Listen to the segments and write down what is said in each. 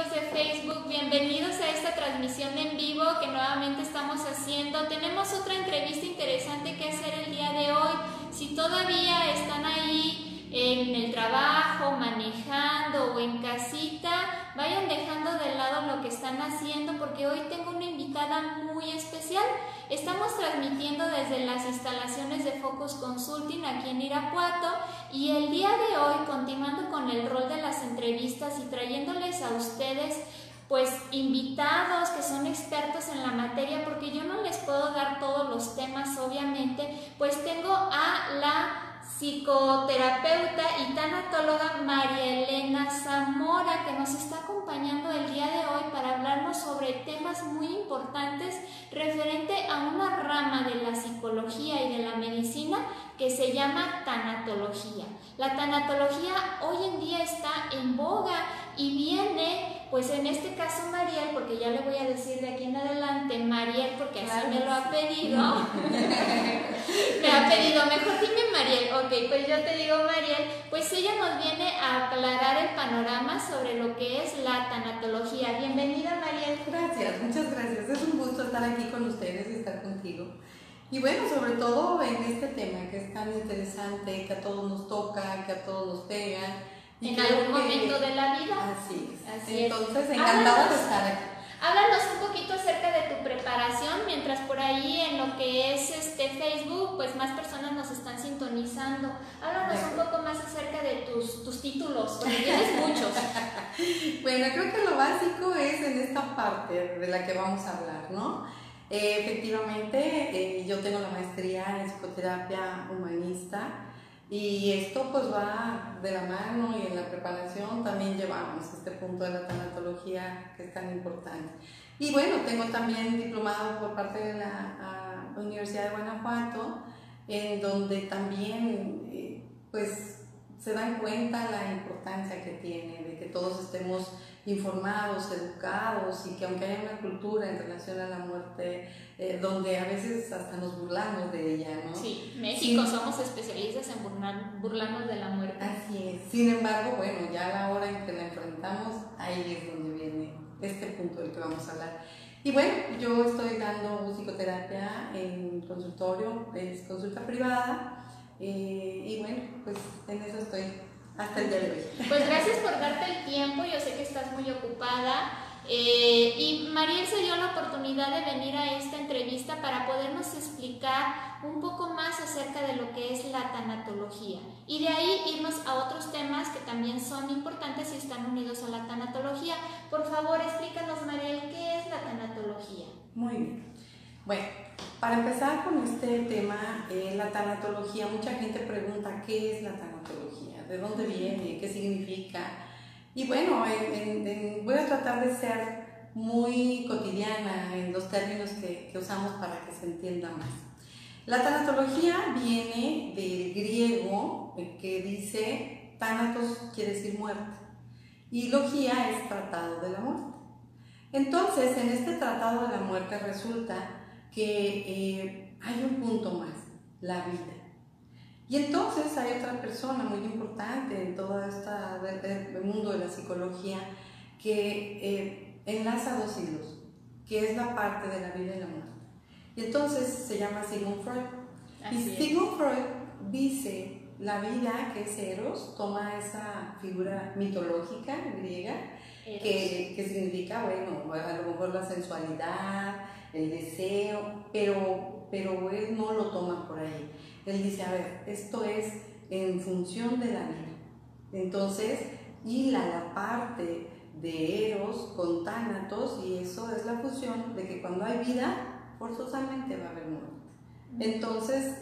amigos de Facebook, bienvenidos a esta transmisión en vivo que nuevamente estamos haciendo. Tenemos otra entrevista interesante que hacer el día de hoy. Si todavía están ahí en el trabajo, manejando o en casita, vayan dejando de lado lo que están haciendo porque hoy tengo una invitada muy especial. Estamos transmitiendo desde las instalaciones de Focus Consulting aquí en Irapuato y el día de hoy, continuando con el rol de las entrevistas y trayéndoles a ustedes pues invitados que son expertos en la materia, porque yo no les puedo dar todos los temas obviamente, pues tengo a la psicoterapeuta y tanatóloga María Elena Zamora, que nos está acompañando el día de hoy para hablarnos sobre temas muy importantes referente a una rama de la psicología y de la medicina que se llama tanatología. La tanatología hoy en día está en boga y viene, pues en este caso Mariel, porque ya le voy a decir de aquí en adelante Mariel, porque así me lo ha pedido. Me ha pedido, mejor dime Mariel. Ok, pues yo te digo Mariel, pues ella nos viene a aclarar el panorama sobre lo que es la tanatología. Bienvenida Mariel. Gracias, muchas gracias. Es un gusto estar aquí con ustedes y estar contigo. Y bueno, sobre todo en este tema que es tan interesante, que a todos nos toca, que a todos nos pega. En algún momento de la vida. Así es. Así Entonces, es. encantada de estar aquí. Háblanos un poquito acerca de tu preparación, mientras por ahí en lo que es Facebook, pues más personas nos están sintonizando. Háblanos un poco más acerca de tus títulos, porque tienes muchos. Bueno, creo que lo básico es en esta parte de la que vamos a hablar, ¿no? Efectivamente, yo tengo la maestría en psicoterapia humanista y esto pues va de la mano y en la preparación también llevamos este punto de la tanatología que es tan importante. Y bueno, tengo también diplomado por parte de la Universidad de Guanajuato, en donde también pues se dan cuenta la importancia que tiene de que todos estemos informados, educados y que aunque haya una cultura en relación a la muerte donde a veces hasta nos burlamos de ella, ¿no? Sí, México somos especialistas en burlarnos de la muerte. Así es. Sin embargo, bueno, ya a la hora en que la enfrentamos, ahí es donde viene este punto del que vamos a hablar. Y bueno, yo estoy dando psicoterapia en consultorio, es consulta privada. Y bueno, pues en eso estoy hasta el día de hoy. Pues gracias por darte el tiempo, yo sé que estás muy ocupada y Mariel se dio la oportunidad de venir a esta entrevista para podernos explicar un poco más acerca de lo que es la tanatología y de ahí irnos a otros temas que también son importantes y están unidos a la tanatología. Por favor, explícanos Mariel, ¿qué es la tanatología? Muy bien. Bueno, para empezar con este tema, la tanatología, mucha gente pregunta ¿qué es la tanatología? ¿De dónde viene? ¿Qué significa? Y bueno, voy a tratar de ser muy cotidiana en los términos que usamos para que se entienda más. La tanatología viene del griego que dice, thanatos quiere decir muerte, y logía es tratado de la muerte. Entonces, en este tratado de la muerte resulta que hay un punto más, la vida. Y entonces hay otra persona muy importante en todo el mundo de la psicología que enlaza dos hilos, que es la parte de la vida y la muerte. Y entonces se llama Sigmund Freud. Y Sigmund Freud dice, la vida, que es Eros, toma esa figura mitológica griega, que significa, bueno, a lo mejor la sensualidad, el deseo, pero él no lo toma por ahí. Él dice, a ver, esto es en función de la vida. Entonces, hila la parte de Eros con Tánatos y eso es la fusión de que cuando hay vida, forzosamente va a haber muerte. Entonces,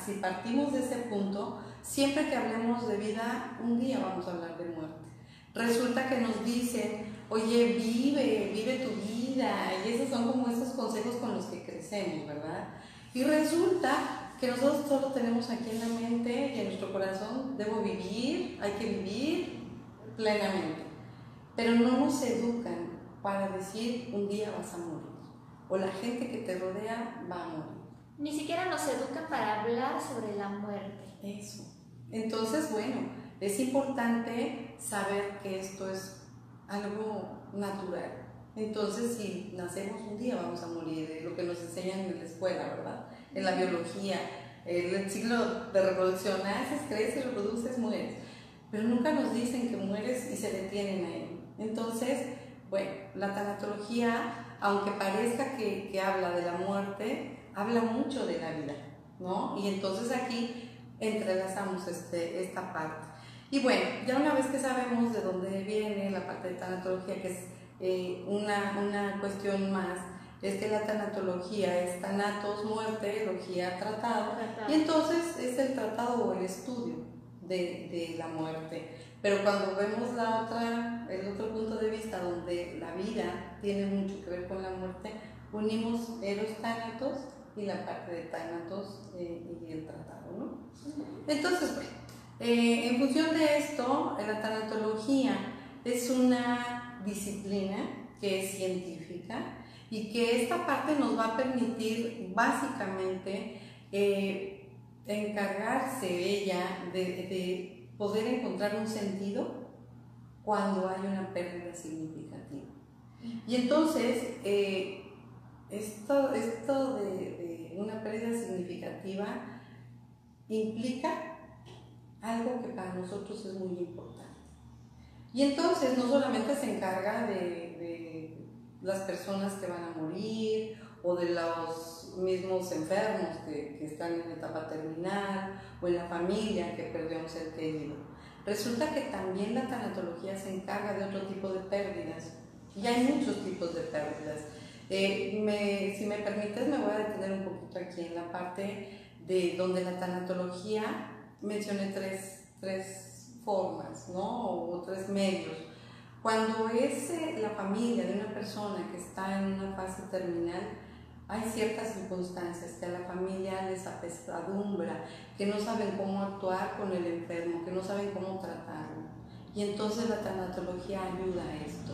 si partimos de ese punto, siempre que hablemos de vida, un día vamos a hablar de muerte. Resulta que nos dicen, oye, vive tu vida, y esos son como esos consejos con los que crecemos, ¿verdad? Y resulta que nosotros solo tenemos aquí en la mente y en nuestro corazón, debo vivir, hay que vivir plenamente, pero no nos educan para decir, un día vas a morir, o la gente que te rodea va a morir. Ni siquiera nos educan para hablar sobre la muerte. Eso. Entonces, bueno, es importante saber que esto es algo natural. Entonces, si nacemos un día vamos a morir, lo que nos enseñan en la escuela, ¿verdad? En la biología, el ciclo de reproducción, naces, creces, reproduces, mueres. Pero nunca nos dicen que mueres y se detienen ahí. Entonces, bueno, la tanatología, aunque parezca que habla de la muerte, habla mucho de la vida, ¿no? Y entonces aquí entrelazamos esta parte. Y bueno, ya una vez que sabemos de dónde viene la parte de tanatología, que es una cuestión más, es que la tanatología es tanatos, muerte, logía, tratado, y entonces es el tratado o el estudio de la muerte. Pero cuando vemos el otro punto de vista donde la vida tiene mucho que ver con la muerte, unimos eros tánatos y la parte de tánatos y el tratado, ¿no? Entonces, bueno, en función de esto, la tanatología es una disciplina que es científica y que esta parte nos va a permitir básicamente encargarse ella de poder encontrar un sentido cuando hay una pérdida significativa. Y entonces, esto de una pérdida significativa implica algo que para nosotros es muy importante. Y entonces no solamente se encarga de las personas que van a morir o de los mismos enfermos que están en etapa terminal o en la familia que perdió a un ser querido. Resulta que también la tanatología se encarga de otro tipo de pérdidas y hay muchos tipos de pérdidas. Si me permites, me voy a detener un poquito aquí en la parte de donde la tanatología mencioné tres formas, ¿no? O tres medios. Cuando es la familia de una persona que está en una fase terminal, hay ciertas circunstancias que a la familia les apesadumbra, que no saben cómo actuar con el enfermo, que no saben cómo tratarlo. Y entonces la tanatología ayuda a esto.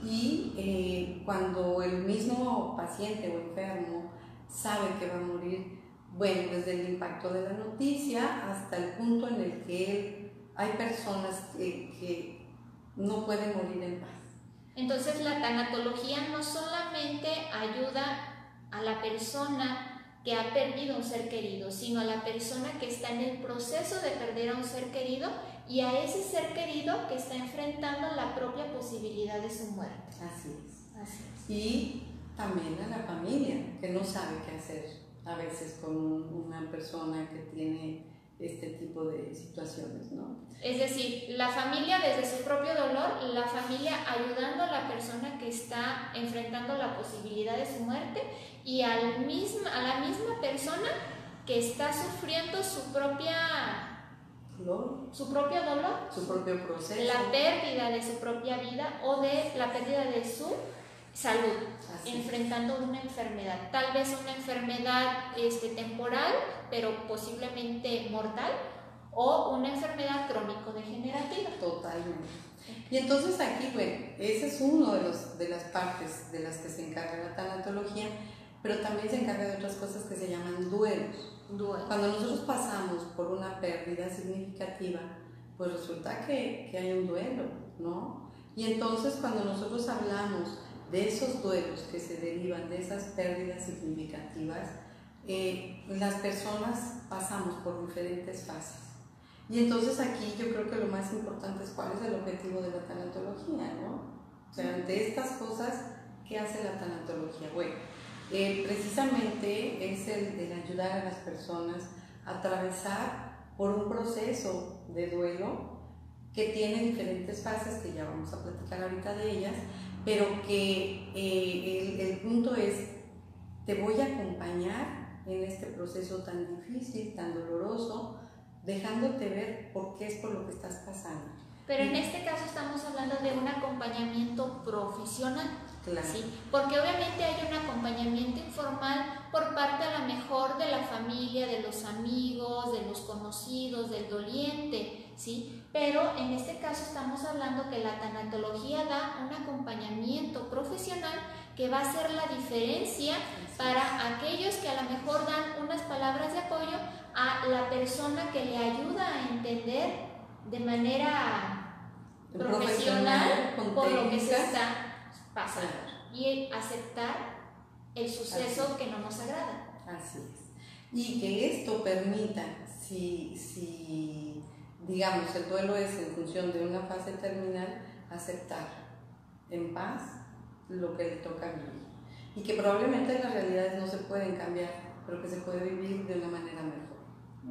Y cuando el mismo paciente o enfermo sabe que va a morir, bueno, desde el impacto de la noticia hasta el punto en el que hay personas que no pueden morir en paz. Entonces la tanatología no solamente ayuda a la persona que ha perdido un ser querido, sino a la persona que está en el proceso de perder a un ser querido y a ese ser querido que está enfrentando la propia posibilidad de su muerte. Así es. Y también a la familia que no sabe qué hacer a veces con una persona que tiene este tipo de situaciones, ¿no? Es decir, la familia desde su propio dolor, la familia ayudando a la persona que está enfrentando la posibilidad de su muerte y a la misma persona que está sufriendo su propio dolor, su propio proceso, la pérdida de su propia vida o de la pérdida de su salud, enfrentando una enfermedad, tal vez una enfermedad temporal, pero posiblemente mortal, o una enfermedad crónico-degenerativa. Totalmente. Y entonces aquí, bueno, ese es uno de las partes de las que se encarga la tanatología, pero también se encarga de otras cosas que se llaman duelos. Cuando nosotros pasamos por una pérdida significativa, pues resulta que hay un duelo, ¿no? Y entonces cuando nosotros hablamos de esos duelos que se derivan de esas pérdidas significativas, las personas pasamos por diferentes fases. Y entonces aquí yo creo que lo más importante es cuál es el objetivo de la tanatología, ¿no? O sea, de estas cosas, ¿qué hace la tanatología? Bueno, precisamente es el ayudar a las personas a atravesar por un proceso de duelo que tiene diferentes fases, que ya vamos a platicar ahorita de ellas, pero que el punto es, te voy a acompañar en este proceso tan difícil, tan doloroso, dejándote ver por qué es por lo que estás pasando. Pero en este caso estamos hablando de un acompañamiento profesional, claro. ¿sí? Porque obviamente hay un acompañamiento informal por parte a lo mejor de la familia, de los amigos, de los conocidos, del doliente, ¿sí? Pero en este caso estamos hablando que la tanatología da un acompañamiento profesional que va a hacer la diferencia para aquellos que a lo mejor dan unas palabras de apoyo a la persona que le ayuda a entender de manera profesional con por lo que se técnicas. está pasando y aceptar el suceso que no nos agrada. Así es. Y que esto permita, si digamos el duelo es en función de una fase terminal, aceptar en paz lo que le toca vivir. Y que probablemente las realidades no se pueden cambiar, pero que se puede vivir de una manera mejor.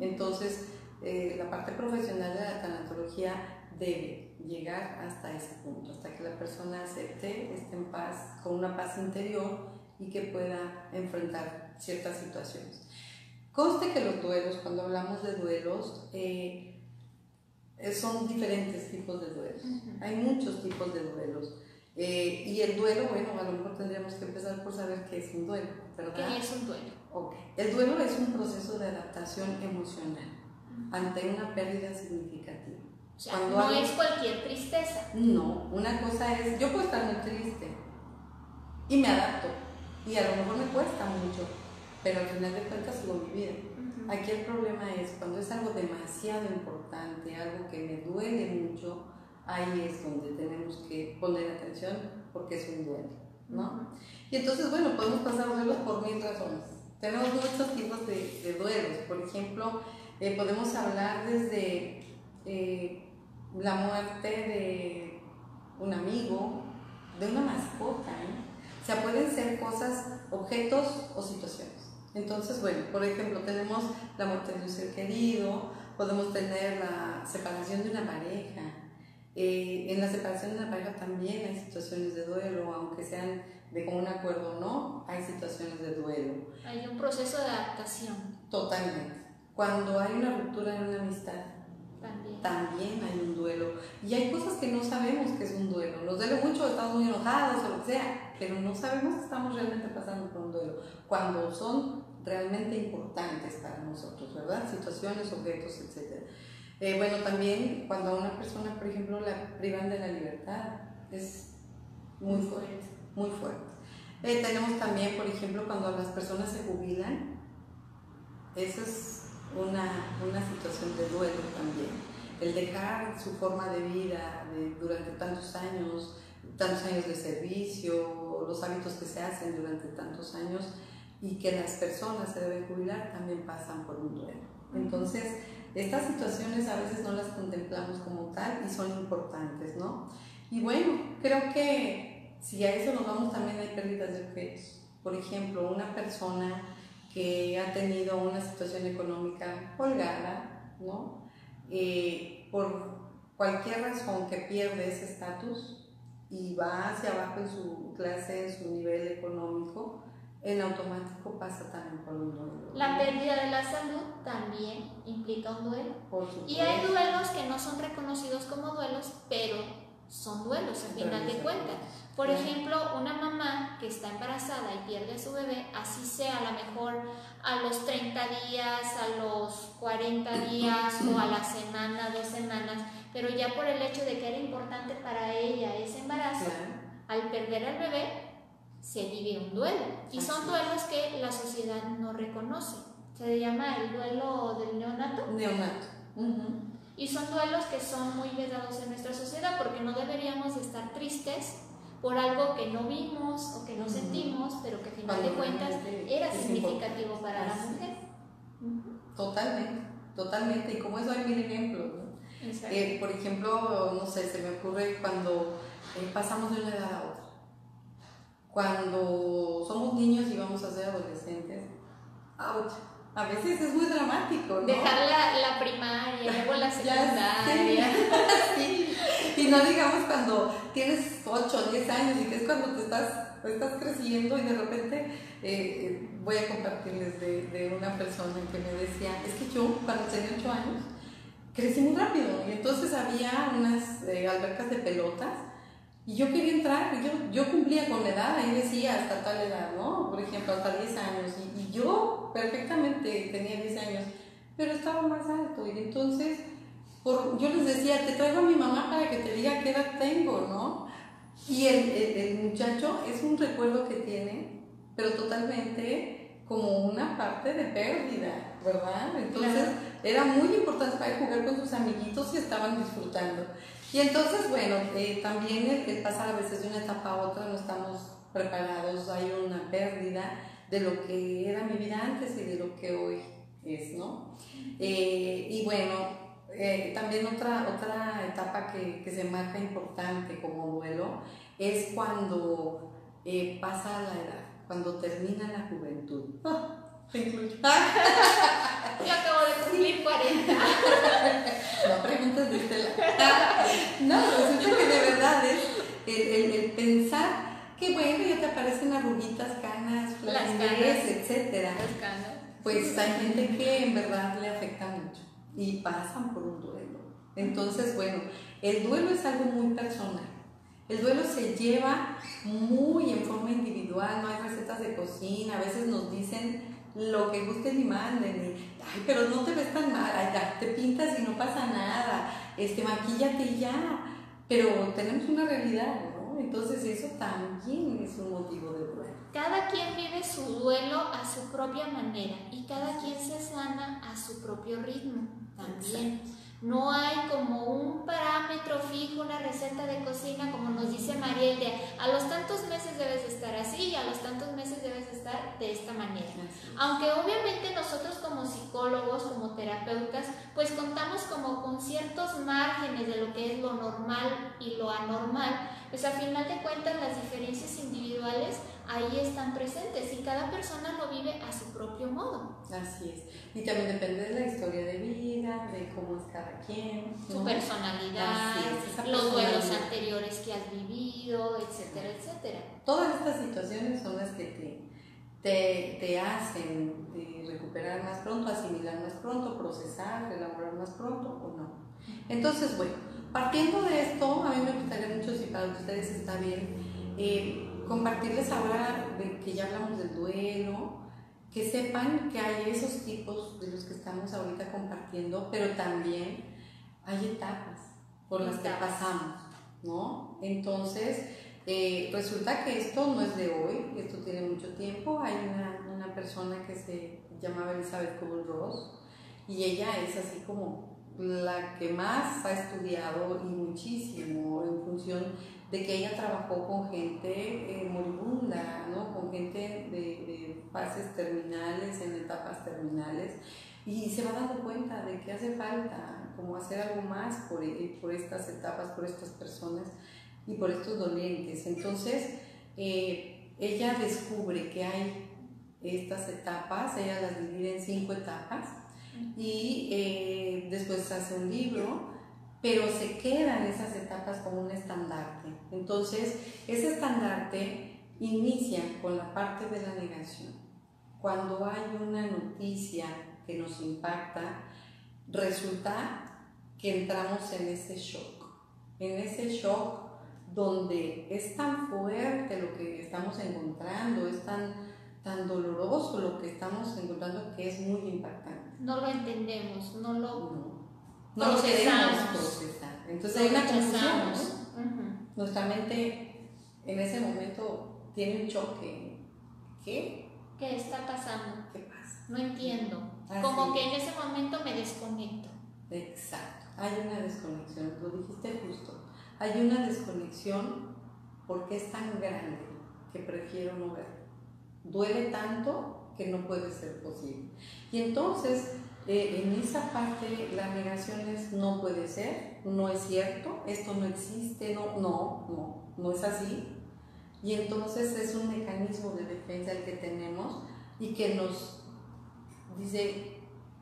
Entonces, la parte profesional de la tanatología debe llegar hasta ese punto, hasta que la persona acepte, esté en paz, con una paz interior y que pueda enfrentar ciertas situaciones. Conste que los duelos, cuando hablamos de duelos, son diferentes tipos de duelos. Hay muchos tipos de duelos. Y el duelo, bueno, a lo mejor tendríamos que empezar por saber qué es un duelo, ¿verdad? ¿Qué es un duelo? Okay. El duelo es un proceso de adaptación emocional ante una pérdida significativa. O sea, no es cualquier tristeza. No, una cosa es, yo puedo estar muy triste y me adapto, y a lo mejor me cuesta mucho, pero al final de cuentas sigo mi vida. Aquí el problema es cuando es algo demasiado importante, algo que me duele mucho, ahí es donde tenemos que poner atención porque es un duelo, ¿no? Y entonces, bueno, podemos pasar duelos por 1000 razones. Tenemos muchos tipos de duelos. Por ejemplo, podemos hablar desde la muerte de un amigo, de una mascota, O sea, pueden ser cosas, objetos o situaciones. Entonces, bueno, por ejemplo, tenemos la muerte de un ser querido, podemos tener la separación de una pareja. En la separación de una pareja también hay situaciones de duelo, aunque sean de común acuerdo o no, hay situaciones de duelo. Hay un proceso de adaptación. Totalmente. Cuando hay una ruptura en una amistad, también hay un duelo. Y hay cosas que no sabemos que es un duelo. Nos duele mucho, estamos muy enojados o lo que sea, pero no sabemos que estamos realmente pasando por un duelo. Cuando son realmente importantes para nosotros, ¿verdad? Situaciones, objetos, etc. Bueno, también cuando a una persona, por ejemplo, la privan de la libertad, es muy fuerte, muy fuerte. Tenemos también, por ejemplo, cuando las personas se jubilan, esa es una situación de duelo también. El dejar su forma de vida durante tantos años de servicio, los hábitos que se hacen durante tantos años y que las personas se deben jubilar también pasan por un duelo. Entonces, estas situaciones a veces no las contemplamos como tal y son importantes, ¿no? Y bueno, creo que si a eso nos vamos, también hay pérdidas de objetos. Por ejemplo, una persona que ha tenido una situación económica holgada, ¿no? Por cualquier razón que pierde ese estatus y va hacia abajo en su clase, en su nivel económico, en automático pasa también por un duelo. La pérdida de la salud también implica un duelo. Por supuesto. Y hay duelos que no son reconocidos como duelos, pero son duelos al final de cuentas. Por ejemplo, una mamá que está embarazada y pierde a su bebé, así sea a lo mejor a los 30 días, a los 40 días o a la semana, 2 semanas, pero ya por el hecho de que era importante para ella ese embarazo, al perder al bebé, se vive un duelo. Y son duelos que la sociedad no reconoce. Se llama el duelo del neonato. Neonato. Y son duelos que son muy vedados en nuestra sociedad porque no deberíamos de estar tristes por algo que no vimos o que no sentimos, pero que al final de cuentas era significativo para la mujer. Totalmente, totalmente. Y como eso hay 1000 ejemplos, ¿no? Por ejemplo, no sé, se me ocurre cuando pasamos de una edad a otra. Cuando somos niños y vamos a ser adolescentes, ¡ouch! A veces es muy dramático, ¿no? Dejar la primaria, luego la secundaria. Sí. Y no digamos cuando tienes 8 o 10 años y que es cuando te estás creciendo y de repente voy a compartirles de una persona que me decía, es que yo cuando tenía 8 años crecí muy rápido y entonces había unas albercas de pelotas y yo quería entrar, yo cumplía con la edad, ahí decía hasta tal edad, ¿no? Por ejemplo, hasta 10 años y yo perfectamente tenía 10 años, pero estaba más alto y entonces yo les decía, te traigo a mi mamá para que te diga qué edad tengo, ¿no? Y el muchacho es un recuerdo que tiene, pero totalmente como una parte de pérdida, ¿verdad? Entonces, era muy importante para jugar con sus amiguitos y estaban disfrutando. Y entonces, bueno, también el pasar a veces de una etapa a otra no estamos preparados, hay una pérdida de lo que era mi vida antes y de lo que hoy es, ¿no? Y bueno, también otra etapa que se marca importante como duelo es cuando pasa la edad, cuando termina la juventud. Te incluyo. Yo acabo de cumplir 40. No preguntas de este lado. No, resulta que de verdad es el pensar que bueno, ya te aparecen arruguitas, canas, flacidez, etcétera. Las canas. Pues hay gente que en verdad le afecta mucho y pasan por un duelo. Entonces, bueno, el duelo es algo muy personal. El duelo se lleva muy en forma individual, no hay recetas de cocina, a veces nos dicen lo que gusten y manden, y, ay, pero no te ves tan mal, ay, ya, te pintas y no pasa nada, maquíllate y ya, pero tenemos una realidad, ¿no? Entonces eso también es un motivo de duelo. Cada quien vive su duelo a su propia manera y cada quien se sana a su propio ritmo también. Exacto. No hay como un parámetro fijo, una receta de cocina, como nos dice Mariel, de a los tantos meses debes estar así y a los tantos meses debes estar de esta manera. Aunque obviamente nosotros como psicólogos, como terapeutas, pues contamos como con ciertos márgenes de lo que es lo normal y lo anormal, pues a final de cuentas las diferencias individuales ahí están presentes y cada persona lo vive a su propio modo. Así es. Y también depende de la historia de vida, de cómo es cada quien, ¿no? Su personalidad, los duelos anteriores que has vivido, etcétera, etcétera. Todas estas situaciones son las que te hacen recuperar más pronto, asimilar más pronto, procesar, elaborar más pronto o no. Entonces, bueno, partiendo de esto, a mí me gustaría mucho, si para ustedes está bien, compartirles ahora que ya hablamos del duelo, que sepan que hay esos tipos de los que estamos ahorita compartiendo, pero también hay etapas por las que pasamos, ¿no? Entonces, resulta que esto no es de hoy, esto tiene mucho tiempo. Hay una persona que se llamaba Elizabeth Kubler-Ross y ella es así como la que más ha estudiado y muchísimo en función de que ella trabajó con gente moribunda, ¿no? Con gente de fases terminales, en etapas terminales, y se va dando cuenta de que hace falta como hacer algo más por estas etapas, por estas personas y por estos dolientes. Entonces, ella descubre que hay estas etapas, ella las divide en 5 etapas y después hace un libro, pero se quedan esas etapas como un estandarte. Entonces, ese estandarte inicia con la parte de la negación. Cuando hay una noticia que nos impacta, resulta que entramos en ese shock donde es tan fuerte lo que estamos encontrando, es tan doloroso lo que estamos encontrando que es muy impactante. No lo entendemos, no lo queremos procesar. Entonces hay una confusión, ¿no? Nuestra mente en ese momento tiene un choque. ¿Qué está pasando? ¿Qué pasa? No entiendo. Así como que en ese momento me desconecto. Exacto, hay una desconexión, lo dijiste justo. Hay una desconexión porque es tan grande que prefiero no verlo. Duele tanto que no puede ser posible. Y entonces, en esa parte, la negación es no puede ser, no es cierto, esto no existe, no es así. Y entonces es un mecanismo de defensa el que tenemos y que nos dice,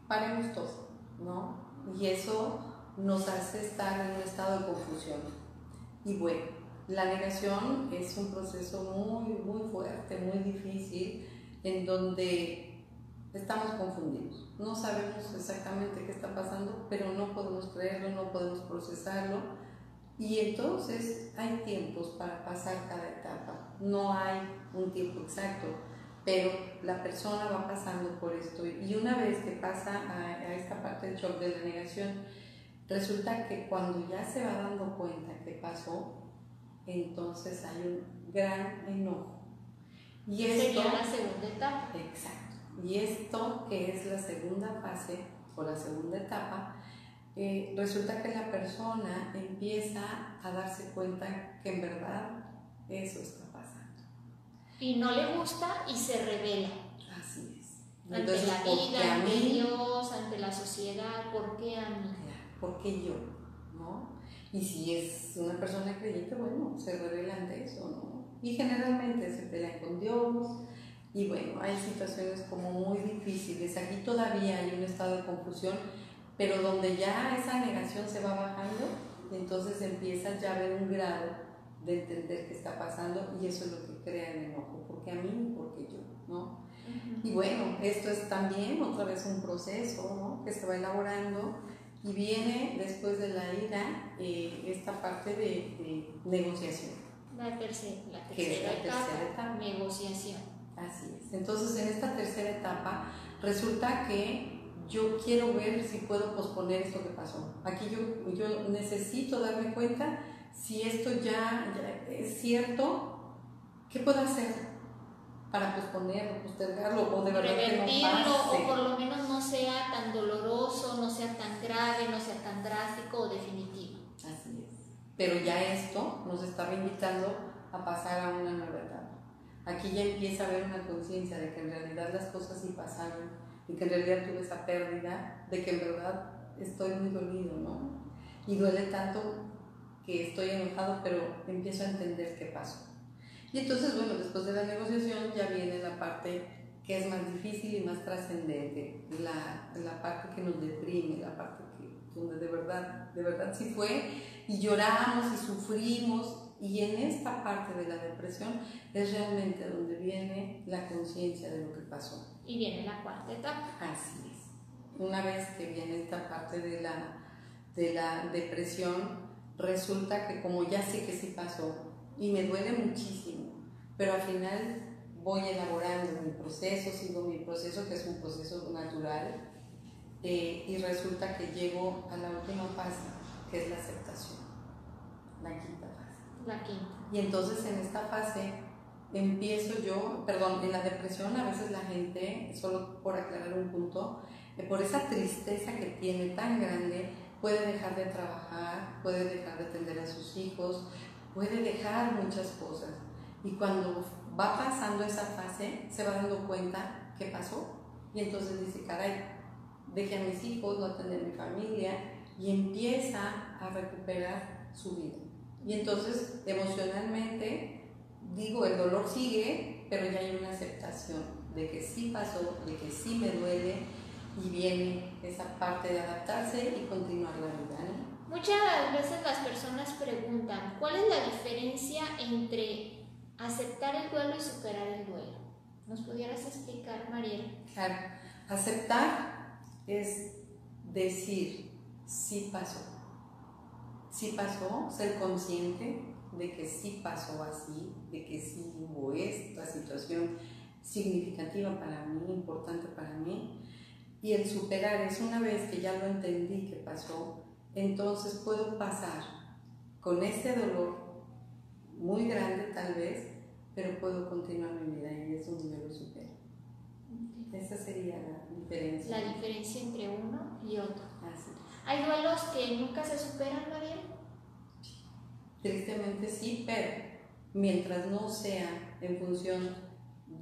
paremos todo, ¿no? Y eso nos hace estar en un estado de confusión. Y bueno, la negación es un proceso muy, muy fuerte, muy difícil, en donde estamos confundidos. No sabemos exactamente qué está pasando, pero no podemos creerlo, no podemos procesarlo. Y entonces hay tiempos para pasar cada etapa. No hay un tiempo exacto, pero la persona va pasando por esto. Y una vez que pasa a esta parte del shock de la negación, resulta que cuando ya se va dando cuenta que pasó, entonces hay un gran enojo. Y esto sería la segunda etapa. Exacto. Y esto, que es la segunda fase, o la segunda etapa, resulta que la persona empieza a darse cuenta que en verdad eso está pasando. Y no le gusta y se revela. Así es. Ante Entonces, la ¿por qué vida, a ante mí? Dios, ante la sociedad, ¿por qué a mí? ¿Por qué yo? ¿No? Y si es una persona creyente, bueno, se revela ante eso, ¿no? Y generalmente se pelean con Dios. Y bueno, hay situaciones como muy difíciles. Aquí todavía hay un estado de confusión, pero donde ya esa negación se va bajando, entonces empiezas ya a ver un grado de entender qué está pasando, y eso es lo que crea el enojo. ¿Por qué a mí? ¿Por qué yo? ¿No? Y bueno, esto es también otra vez un proceso, ¿no?, que se va elaborando, y viene después de la ira esta parte de negociación. La tercera etapa, negociación. Así es. Entonces, en esta tercera etapa resulta que yo quiero ver si puedo posponer esto que pasó. Aquí yo necesito darme cuenta si esto ya es cierto. ¿Qué puedo hacer para posponerlo, postergarlo, o de verdad que no revertirlo, pase? o por lo menos no sea tan doloroso, no sea tan grave, no sea tan drástico o definitivo. Así es. Pero ya esto nos está invitando a pasar a una nueva etapa. Aquí ya empieza a haber una conciencia de que en realidad las cosas sí pasaron, y que en realidad tuve esa pérdida, de que en verdad estoy muy dolido, ¿no? Y duele tanto que estoy enojado, pero empiezo a entender qué pasó. Y entonces, bueno, después de la negociación ya viene la parte que es más difícil y más trascendente, la parte que nos deprime, la parte donde de verdad sí fue, y lloramos y sufrimos. Y en esta parte de la depresión es realmente donde viene la conciencia de lo que pasó. Y viene la cuarta etapa. Así es. Una vez que viene esta parte de la depresión, resulta que como ya sé que sí pasó y me duele muchísimo, pero al final voy elaborando mi proceso, sigo mi proceso, que es un proceso natural, y resulta que llego a la última fase, que es la aceptación, la quinta fase. La quinta. Y entonces en esta fase empiezo yo, en la depresión a veces la gente, solo por aclarar un punto, por esa tristeza que tiene tan grande, puede dejar de trabajar, puede dejar de atender a sus hijos, puede dejar muchas cosas. Y cuando va pasando esa fase, se va dando cuenta qué pasó. Y entonces dice, caray, dejé a mis hijos, no atendí a mi familia, y empieza a recuperar su vida. Y entonces emocionalmente, el dolor sigue, pero ya hay una aceptación de que sí pasó, de que sí me duele, y viene esa parte de adaptarse y continuar la vida, ¿no? Muchas veces las personas preguntan, ¿cuál es la diferencia entre aceptar el duelo y superar el duelo? ¿Nos pudieras explicar, Mariel? Claro, aceptar es decir, sí pasó. Sí pasó, ser consciente de que sí pasó así, de que sí hubo esta situación significativa para mí, importante para mí, y el superar es una vez que ya lo entendí que pasó, entonces puedo pasar con este dolor muy grande tal vez, pero puedo continuar mi vida, y es donde yo lo supero. Esa sería la diferencia. La diferencia entre uno y otro. Así. ¿Hay duelos que nunca se superan, Mariel? Tristemente sí, pero mientras no sea en función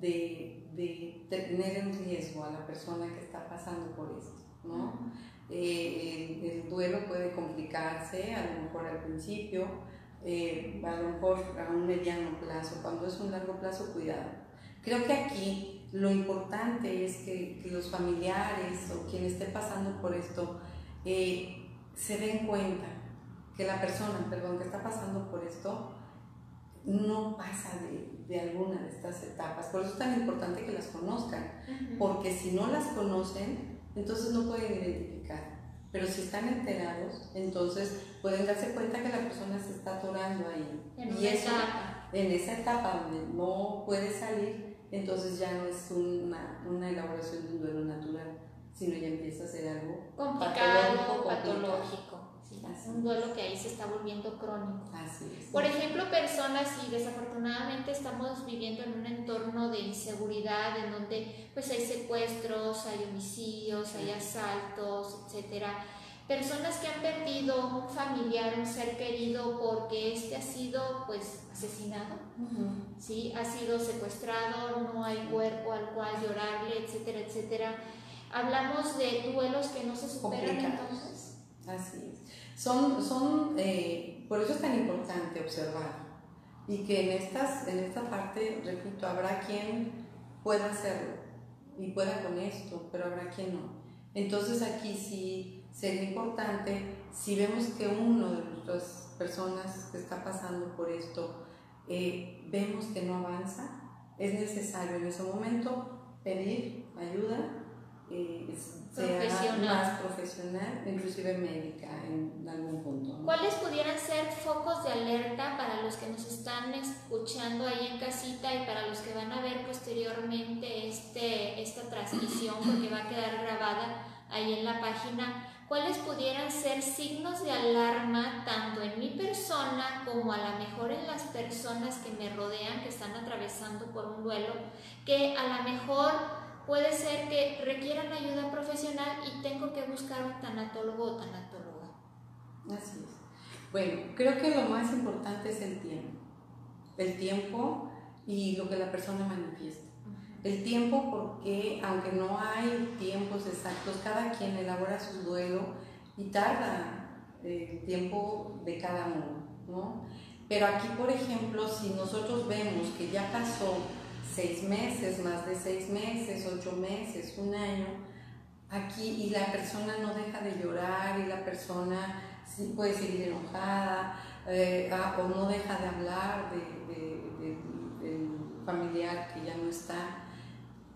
de tener en riesgo a la persona que está pasando por esto, ¿no? El duelo puede complicarse, a lo mejor al principio, a lo mejor a un mediano plazo. Cuando es un largo plazo, cuidado. Creo que aquí lo importante es que los familiares o quien esté pasando por esto se den cuenta que la persona, que está pasando por esto no pasa de alguna de estas etapas. Por eso es tan importante que las conozcan, porque si no las conocen, entonces no pueden identificar. Pero si están enterados, entonces pueden darse cuenta que la persona se está atorando ahí. Y eso, en esa etapa donde no puede salir, entonces ya no es una elaboración de un duelo natural, sino ya empieza a ser algo complicado, patológico. Sí. un duelo que ahí se está volviendo crónico. Así es. Por ejemplo, personas, y desafortunadamente estamos viviendo en un entorno de inseguridad en donde pues hay secuestros, hay homicidios, hay asaltos, etcétera. Personas que han perdido un familiar, un ser querido porque ha sido pues asesinado, ¿sí? Ha sido secuestrado, no hay cuerpo al cual llorarle, etcétera, etcétera. Hablamos de duelos que no se superan entonces. Así es. Por eso es tan importante observar y que en esta parte, repito, habrá quien pueda hacerlo y pueda con esto, pero habrá quien no. Entonces aquí sí sería importante, si vemos que uno de nuestras personas que está pasando por esto, vemos que no avanza, es necesario en ese momento pedir ayuda, sea más profesional, inclusive médica en algún punto, ¿no? ¿Cuáles pudieran ser focos de alerta para los que nos están escuchando ahí en casita y para los que van a ver posteriormente esta transmisión, porque va a quedar grabada ahí en la página? ¿Cuáles pudieran ser signos de alarma tanto en mi persona como a lo mejor en las personas que me rodean, que están atravesando por un duelo, que a lo mejor puede ser que requieran ayuda profesional y tengo que buscar un tanatólogo o tanatóloga? Así es. Bueno, creo que lo más importante es el tiempo. El tiempo y lo que la persona manifiesta. El tiempo porque, aunque no hay tiempos exactos, cada quien elabora su duelo y tarda el tiempo de cada uno, ¿no? Pero aquí, por ejemplo, si nosotros vemos que ya pasó 6 meses, más de 6 meses, 8 meses, un año, aquí, y la persona no deja de llorar y la persona sí puede seguir enojada, o no deja de hablar del familiar que ya no está,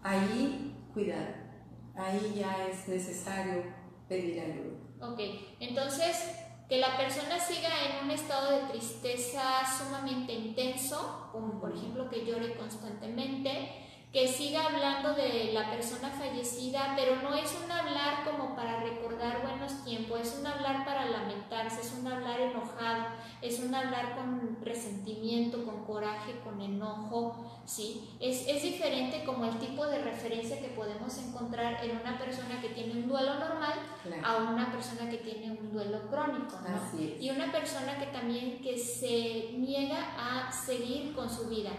ahí cuidar, ahí ya es necesario pedir ayuda. Ok, entonces que la persona siga en un estado de tristeza sumamente intenso, como por ejemplo que llore constantemente, que siga hablando de la persona fallecida, pero no es un hablar como para recordar buenos tiempos, es un hablar para lamentarse, es un hablar enojado, es un hablar con resentimiento, con coraje, con enojo, ¿sí? Es diferente como el tipo de referencia que podemos encontrar en una persona que tiene un duelo normal, claro, a una persona que tiene un duelo crónico, ¿no? Así es. Y una persona que también que se niega a seguir con su vida.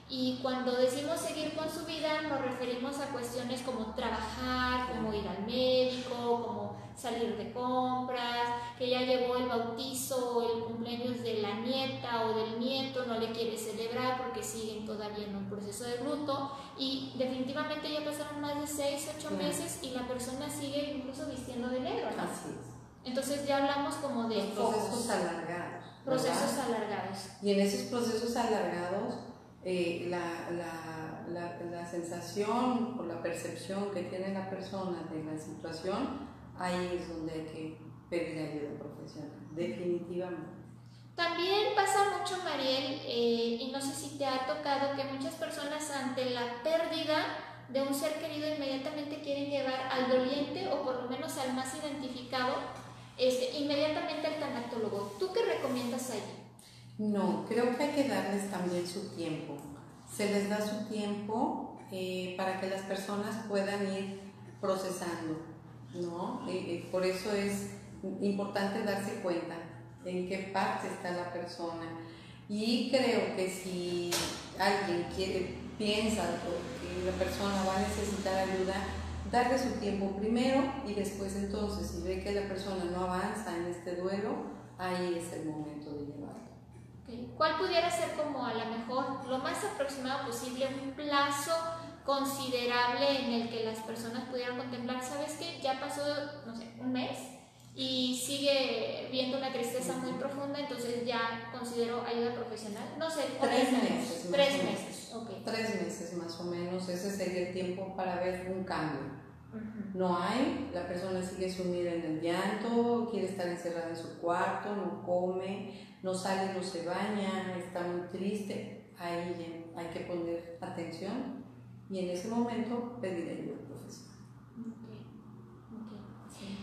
Y cuando decimos seguir con su vida nos referimos a cuestiones como trabajar, como ir al médico, como salir de compras, que ya llegó el bautizo o el cumpleaños de la nieta o del nieto, no le quiere celebrar porque siguen todavía en un proceso de luto y definitivamente ya pasaron más de 6, 8 meses y la persona sigue incluso vistiendo de negro, ¿no? Así es. Entonces ya hablamos como de procesos alargados. Procesos alargados. Y en esos procesos alargados la sensación o la percepción que tiene la persona de la situación, ahí es donde hay que pedir ayuda profesional, definitivamente. También pasa mucho, Mariel, y no sé si te ha tocado que muchas personas ante la pérdida de un ser querido inmediatamente quieren llevar al doliente o por lo menos al más identificado inmediatamente al tanatólogo. ¿Tú qué recomiendas allí? No, creo que hay que darles también su tiempo. Se les da su tiempo para que las personas puedan ir procesando, ¿no? Por eso es importante darse cuenta en qué parte está la persona. Y creo que si alguien piensa que la persona va a necesitar ayuda, darle su tiempo primero y después entonces, si ve que la persona no avanza en este duelo, ahí es el momento de llevarlo. ¿Cuál pudiera ser como a lo mejor lo más aproximado posible un plazo considerable en el que las personas pudieran contemplar? ¿Sabes qué? Ya pasó, no sé, un mes y sigue viendo una tristeza muy profunda, entonces ya considero ayuda profesional. No sé, 3 meses. 3 meses, ok. 3 meses más o menos, ese sería el tiempo para ver un cambio. No hay, la persona sigue sumida en el llanto, quiere estar encerrada en su cuarto, no come, no sale, no se baña, está muy triste. Ahí hay que poner atención y en ese momento pedir ayuda profesional. Sí.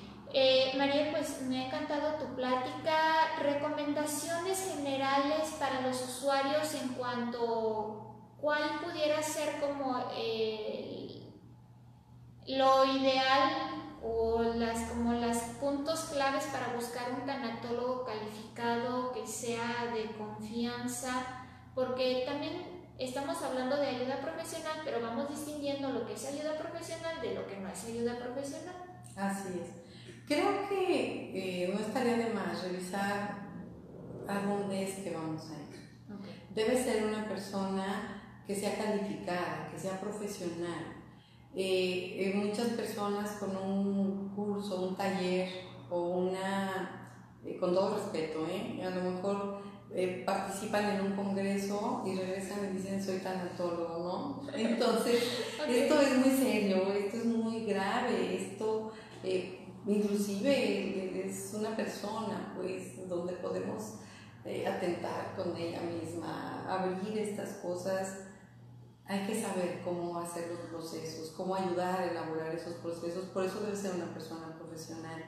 Mariel, pues me ha encantado tu plática. Recomendaciones generales para los usuarios en cuanto cuál pudiera ser como lo ideal o como las puntos claves para buscar un tanatólogo calificado que sea de confianza, porque también estamos hablando de ayuda profesional, pero vamos distinguiendo lo que es ayuda profesional de lo que no es ayuda profesional. Así es. Creo que no estaría de más revisar a dónde es que vamos a ir. Okay. Debe ser una persona que sea calificada, que sea profesional. Muchas personas con un curso, un taller o con todo respeto, a lo mejor participan en un congreso y regresan y dicen soy tanatólogo, ¿no? Entonces, okay. Esto es muy serio, esto es muy grave, esto inclusive es una persona pues donde podemos atentar con ella misma, abrir estas cosas. Hay que saber cómo hacer los procesos, cómo ayudar a elaborar esos procesos, por eso debe ser una persona profesional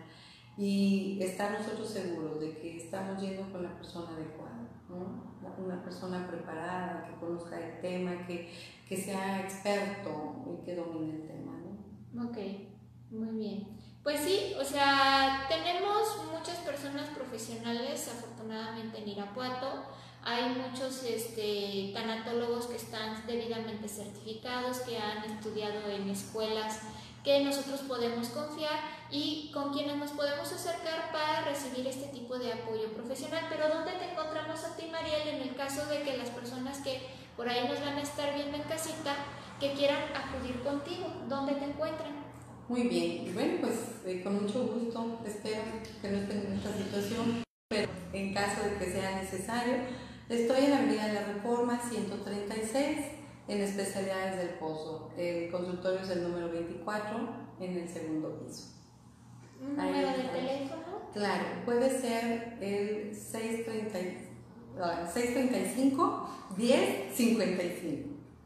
y estar nosotros seguros de que estamos yendo con la persona adecuada, ¿no? Una persona preparada, que conozca el tema, que sea experto y que domine el tema, ¿no? Ok, muy bien. Pues sí, o sea, tenemos muchas personas profesionales afortunadamente en Irapuato. Hay muchos tanatólogos que están debidamente certificados, que han estudiado en escuelas que nosotros podemos confiar y con quienes nos podemos acercar para recibir este tipo de apoyo profesional. Pero ¿dónde te encontramos a ti, Mariel, en el caso de que las personas que por ahí nos van a estar viendo en casita, que quieran acudir contigo? ¿Dónde te encuentran? Muy bien, y bueno, pues con mucho gusto, espero que no estén en esta situación, pero en caso de que sea necesario, estoy en la Avenida de la Reforma 136, en especialidades del Pozo. El consultorio es el número 24, en el segundo piso. ¿Un número de teléfono? Claro, puede ser el 635-1055.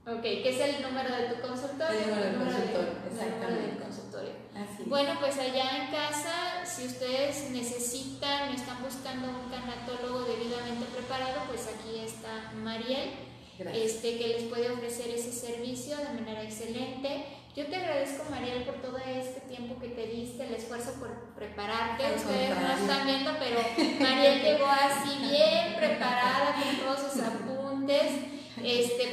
Ok, que es el número de tu consultorio. El número del consultorio, exactamente. Del consultorio. Así es. Bueno, pues allá en casa, si ustedes necesitan o están buscando un tanatólogo debidamente preparado, pues aquí está Mariel, que les puede ofrecer ese servicio de manera excelente. Yo te agradezco, Mariel, por todo este tiempo que te diste, el esfuerzo por prepararte. Ustedes no están viendo, pero Mariel llegó así bien preparada con todos sus apuntes.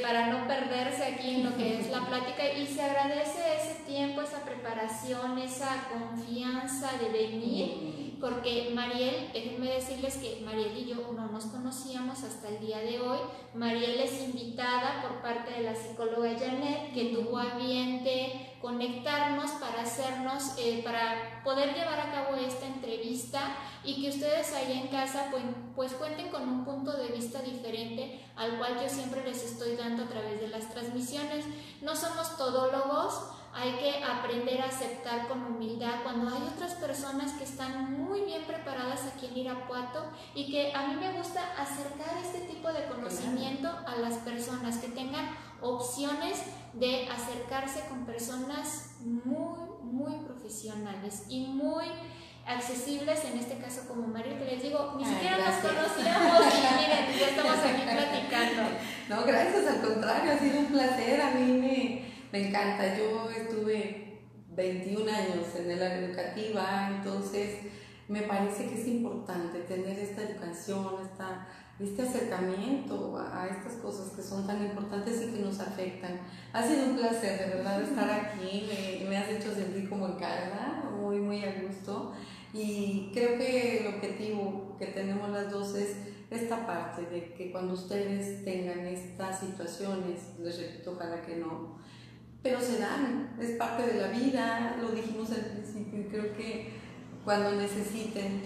Para no perderse aquí en lo que es la plática, y se agradece ese tiempo, esa preparación, esa confianza de venir, porque Mariel, déjenme decirles que Mariel y yo no nos conocíamos hasta el día de hoy. Mariel es invitada por parte de la psicóloga Janet, que tuvo a bien de conectarnos para poder llevar a cabo esta entrevista, y que ustedes allá en casa pues cuenten con un punto de vista diferente al cual yo siempre les estoy dando a través de las transmisiones. No somos todólogos, hay que aprender a aceptar con humildad cuando hay otras personas que están muy bien preparadas aquí en Irapuato, y que a mí me gusta acercar este tipo de conocimiento a las personas, que tengan opciones de acercarse con personas muy profesionales y muy accesibles, en este caso como Mario, que les digo, ni siquiera nos conocíamos y miren, ya estamos aquí platicando. No, gracias, al contrario, ha sido un placer, a mí me encanta. Yo estuve 21 años en el área educativa, entonces me parece que es importante tener esta educación, este acercamiento a estas cosas que son tan importantes y que nos afectan. Ha sido un placer, de verdad, estar aquí, me has hecho sentir como en casa, muy a gusto, y creo que el objetivo que tenemos las dos es esta parte de que cuando ustedes tengan estas situaciones, les repito, ojalá que no, pero se dan, es parte de la vida, lo dijimos al principio, y creo que cuando necesiten,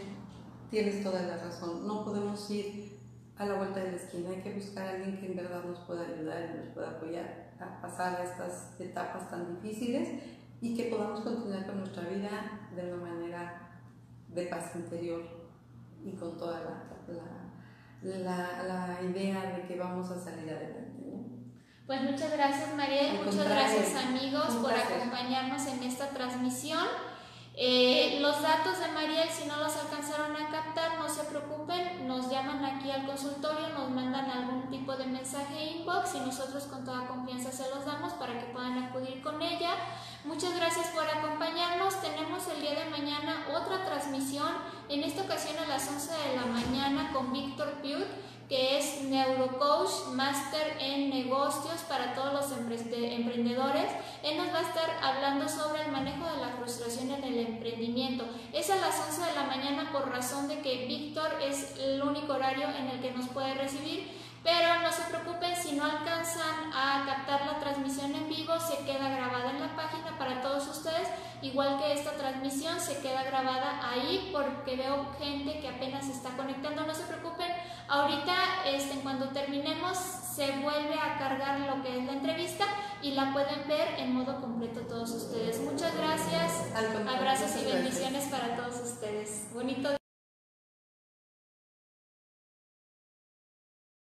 tienes toda la razón, no podemos ir a la vuelta de la esquina, hay que buscar a alguien que en verdad nos pueda ayudar y nos pueda apoyar a pasar estas etapas tan difíciles, y que podamos continuar con nuestra vida de una manera de paz interior y con toda la idea de que vamos a salir adelante, ¿no? Pues muchas gracias, Mariel, muchas gracias, amigos, por acompañarnos en esta transmisión. Los datos de Mariel, si no los alcanzaron a captar, no se preocupen, nos llaman aquí al consultorio, nos mandan algún tipo de mensaje inbox y nosotros con toda confianza se los damos para que puedan acudir con ella. Muchas gracias por acompañarnos. Tenemos el día de mañana otra transmisión, en esta ocasión a las 11 de la mañana con Víctor Piut, que es Neurocoach, máster en negocios para todos los emprendedores. Él nos va a estar hablando sobre el manejo de la frustración en el emprendimiento. Es a las 11 de la mañana por razón de que Víctor es el único horario en el que nos puede recibir, pero no se preocupen si no alcanzan a captar la transmisión en vivo, se queda grabada en la página para todos ustedes, igual que esta transmisión se queda grabada ahí porque veo gente que apenas se está conectando. No se preocupen, ahorita cuando terminemos se vuelve a cargar lo que es la entrevista y la pueden ver en modo completo todos ustedes. Muchas gracias, abrazos y bendiciones para todos ustedes. Bonito día.